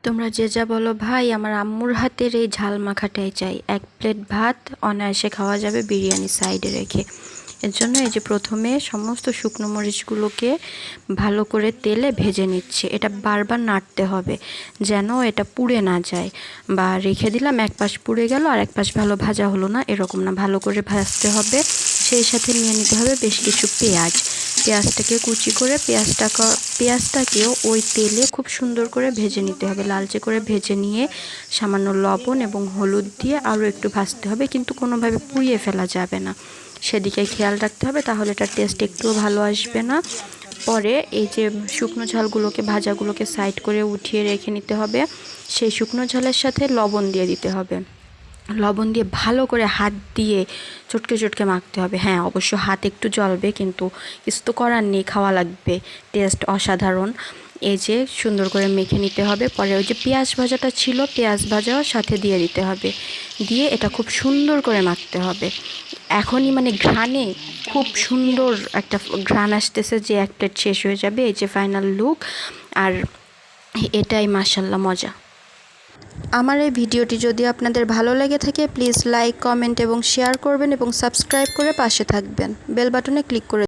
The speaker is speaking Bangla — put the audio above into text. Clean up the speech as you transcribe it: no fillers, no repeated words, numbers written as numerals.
তোমরা যে যা বলো ভাই, আমার আম্মুর হাতের এই ঝাল মাখাটাই চাই। 1 প্লেট ভাত অনায়াসে খাওয়া যাবে বিরিয়ানি সাইডে রেখে। এর জন্য এই যে প্রথমে সমস্ত শুকনো মরিচগুলোকে ভালো করে তেলে ভেজে নিচ্ছে। এটা বারবার নাড়তে হবে যেন এটা পুড়ে না যায়, বা রেখে দিলাম এক পাশ পুড়ে গেল আর এক পাশ ভালো ভাজা হলো না, এরকম না, ভালো করে ভাজতে হবে। সেই সাথে নিয়ে নিতে হবে বেশ কিছু পেঁয়াজ। পেঁয়াজটাকে কুচি করে পেঁয়াজটাকেও ওই তেলে খুব সুন্দর করে ভেজে নিতে হবে, লালচে করে ভেজে নিয়ে সামান্য লবণ এবং হলুদ দিয়ে আরও একটু ভাজতে হবে, কিন্তু কোনোভাবে পুড়িয়ে ফেলা যাবে না, সেদিকে খেয়াল রাখতে হবে, তাহলে এটার টেস্ট একটুও ভালো আসবে না। পরে এই যে শুকনো ঝালগুলোকে ভাজাগুলোকে সাইড করে উঠিয়ে রেখে নিতে হবে। সেই শুকনো ঝালের সাথে লবণ দিয়ে দিতে হবে। লবণ দিয়ে ভালো করে হাত দিয়ে চটকে চটকে মাখতে হবে। হ্যাঁ, অবশ্য হাত একটু জ্বলবে, কিন্তু কিছু তো করার নেই, খাওয়া লাগবে, টেস্ট অসাধারণ। এই যে সুন্দর করে মেখে নিতে হবে। পরে ওই যে পেঁয়াজ ভাজাটা ছিল, পেঁয়াজ ভাজাও সাথে দিয়ে দিতে হবে, দিয়ে এটা খুব সুন্দর করে মাখতে হবে। এখনই মানে ঘ্রাণে খুব সুন্দর একটা ঘ্রাণ আসতেছে যে 1 প্লেট শেষ হয়ে যাবে। এই যে ফাইনাল লুক, আর এটাই মাশাল্লাহ মজা। আমার এই ভিডিওটি যদি আপনাদের ভালো লেগে থাকে, প্লিজ লাইক, কমেন্ট এবং শেয়ার করবেন এবং সাবস্ক্রাইব করে পাশে থাকবেন। বেল বাটনে ক্লিক করে